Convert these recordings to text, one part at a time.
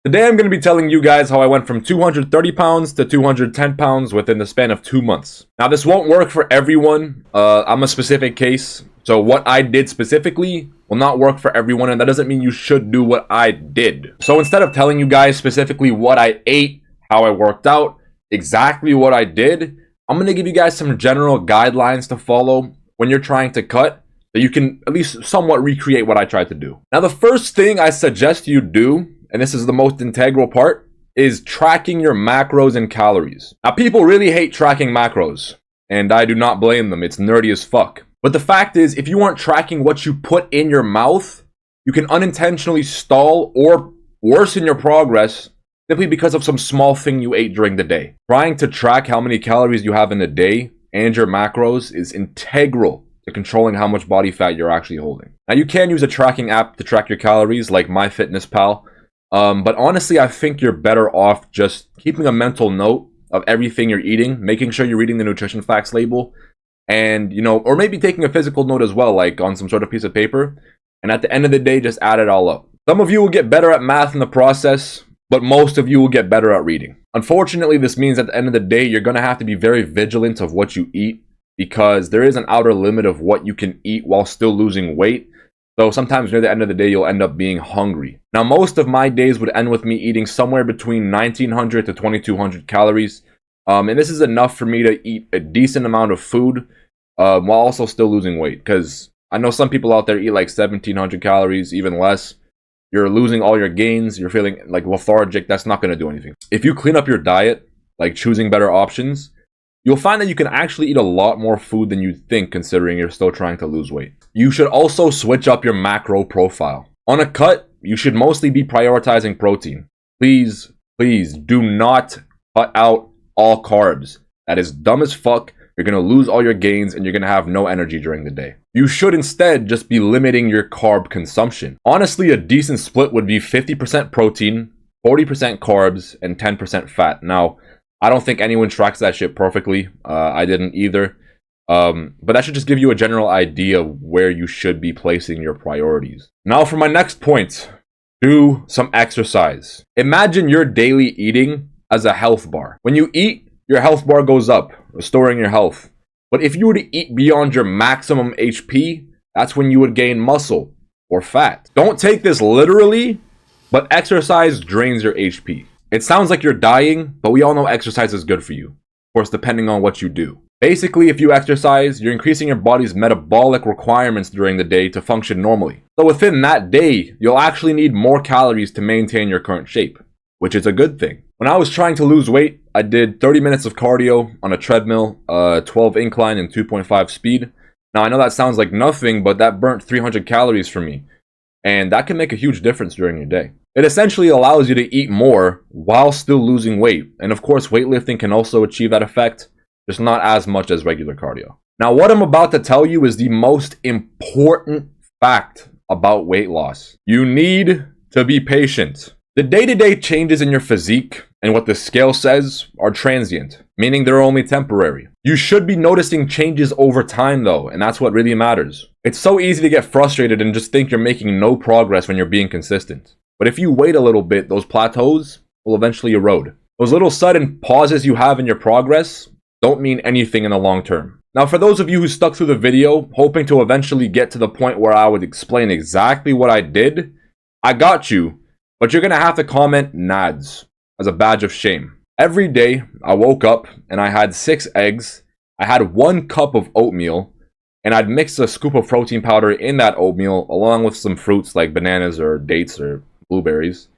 Today I'm going to be telling you guys how I went from 230 pounds to 210 pounds within the span of 2 months. Now this won't work for everyone. I'm a specific case. So what I did specifically will not work for everyone, and that doesn't mean you should do what I did. So instead of telling you guys specifically what I ate, how I worked out, exactly what I did, I'm going to give you guys some general guidelines to follow when you're trying to cut, so you can at least somewhat recreate what I tried to do. Now the first thing I suggest you do, and this is the most integral part, is tracking your macros and calories. Now people really hate tracking macros, and I do not blame them. It's nerdy as fuck. But the fact is, if you aren't tracking what you put in your mouth, you can unintentionally stall or worsen your progress simply because of some small thing you ate during the day. Trying to track how many calories you have in a day and your macros is integral to controlling how much body fat you're actually holding. Now you can use a tracking app to track your calories like MyFitnessPal, but honestly I think you're better off just keeping a mental note of everything you're eating, making sure you're reading the nutrition facts label, and or maybe taking a physical note as well, like on some sort of piece of paper, and at the end of the day just add it all up. Some of you will get better at math in the process, but most of you will get better at reading. Unfortunately, this means at the end of the day you're going to have to be very vigilant of what you eat, because there is an outer limit of what you can eat while still losing weight. So sometimes near the end of the day, you'll end up being hungry. Now, most of my days would end with me eating somewhere between 1,900 to 2,200 calories. And this is enough for me to eat a decent amount of food while also still losing weight. Because I know some people out there eat like 1,700 calories, even less. You're losing all your gains. You're feeling like lethargic. That's not going to do anything. If you clean up your diet, like choosing better options, you'll find that you can actually eat a lot more food than you think, considering you're still trying to lose weight. You should also switch up your macro profile. On a cut, you should mostly be prioritizing protein. Please, please do not cut out all carbs. That is dumb as fuck. You're going to lose all your gains and you're going to have no energy during the day. You should instead just be limiting your carb consumption. Honestly, a decent split would be 50% protein, 40% carbs, and 10% fat. Now, I don't think anyone tracks that shit perfectly. I didn't either. But that should just give you a general idea of where you should be placing your priorities. Now for my next point, do some exercise. Imagine your daily eating as a health bar. When you eat, your health bar goes up, restoring your health. But if you were to eat beyond your maximum HP, that's when you would gain muscle or fat. Don't take this literally, but exercise drains your HP. It sounds like you're dying, but we all know exercise is good for you. Of course, depending on what you do. Basically, if you exercise, you're increasing your body's metabolic requirements during the day to function normally. So within that day, you'll actually need more calories to maintain your current shape, which is a good thing. When I was trying to lose weight, I did 30 minutes of cardio on a treadmill, 12 incline and 2.5 speed. Now, I know that sounds like nothing, but that burnt 300 calories for me. And that can make a huge difference during your day. It essentially allows you to eat more while still losing weight. And of course, weightlifting can also achieve that effect, just not as much as regular cardio. Now, what I'm about to tell you is the most important fact about weight loss. You need to be patient. The day-to-day changes in your physique and what the scale says are transient, meaning they're only temporary. You should be noticing changes over time though, and that's what really matters. It's so easy to get frustrated and just think you're making no progress when you're being consistent. But if you wait a little bit, those plateaus will eventually erode. Those little sudden pauses you have in your progress don't mean anything in the long term. Now, for those of you who stuck through the video, hoping to eventually get to the point where I would explain exactly what I did, I got you, but you're going to have to comment Nadz as a badge of shame. Every day, I woke up and I had 6 eggs, I had 1 cup of oatmeal, and I'd mix a scoop of protein powder in that oatmeal along with some fruits like bananas or dates or blueberries.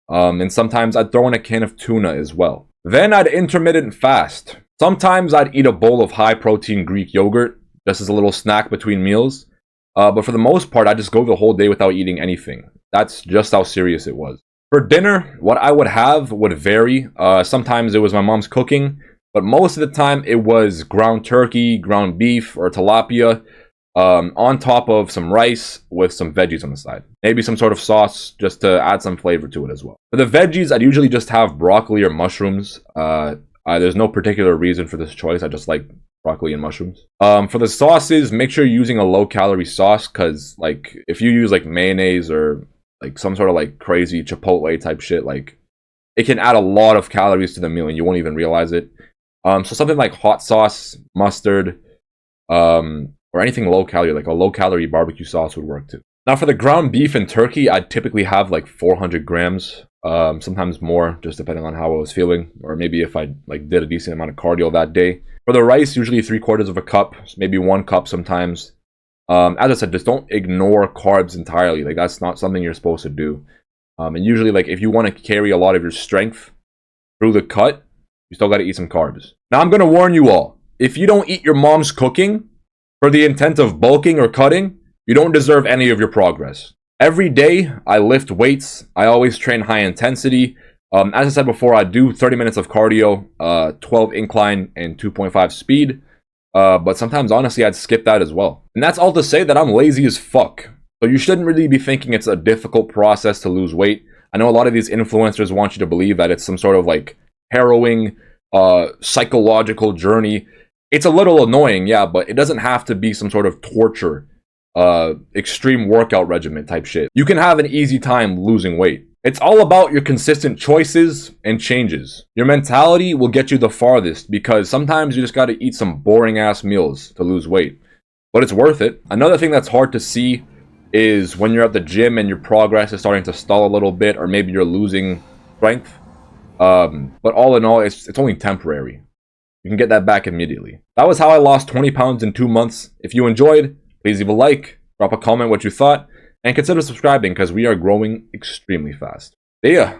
And sometimes I'd throw in a can of tuna as well. Then I'd intermittent fast. Sometimes I'd eat a bowl of high-protein Greek yogurt, just as a little snack between meals. But for the most part, I'd just go the whole day without eating anything. That's just how serious it was. For dinner, what I would have would vary. Sometimes it was my mom's cooking, but most of the time it was ground turkey, ground beef, or tilapia, on top of some rice with some veggies on the side. Maybe some sort of sauce just to add some flavor to it as well. For the veggies, I'd usually just have broccoli or mushrooms. There's no particular reason for this choice. I just like broccoli and mushrooms. For the sauces, make sure you're using a low-calorie sauce, because like if you use like mayonnaise or like some sort of like crazy Chipotle type shit, like it can add a lot of calories to the meal and you won't even realize it. So something like hot sauce, mustard, or anything low calorie, like a low calorie barbecue sauce would work too. Now for the ground beef and turkey, I'd typically have like 400 grams, sometimes more, just depending on how I was feeling, or maybe if I like did a decent amount of cardio that day. For the rice, usually 3/4 of a cup, maybe 1 cup sometimes. As I said, just don't ignore carbs entirely. Like that's not something you're supposed to do. And usually, like if you want to carry a lot of your strength through the cut, you still got to eat some carbs. Now I'm gonna warn you all: if you don't eat your mom's cooking for the intent of bulking or cutting, you don't deserve any of your progress. Every day, I lift weights. I always train high intensity. As I said before, I do 30 minutes of cardio, 12 incline, and 2.5 speed. But sometimes, honestly, I'd skip that as well. And that's all to say that I'm lazy as fuck. So you shouldn't really be thinking it's a difficult process to lose weight. I know a lot of these influencers want you to believe that it's some sort of like harrowing, psychological journey. It's a little annoying, yeah, but it doesn't have to be some sort of torture, extreme workout regimen type shit. You can have an easy time losing weight. It's all about your consistent choices and changes. Your mentality will get you the farthest because sometimes you just gotta eat some boring ass meals to lose weight. But it's worth it. Another thing that's hard to see is when you're at the gym and your progress is starting to stall a little bit, or maybe you're losing strength. But all in all, it's only temporary. You can get that back immediately. That was how I lost 20 pounds in 2 months. If you enjoyed, please leave a like, drop a comment what you thought, and consider subscribing because we are growing extremely fast. See ya!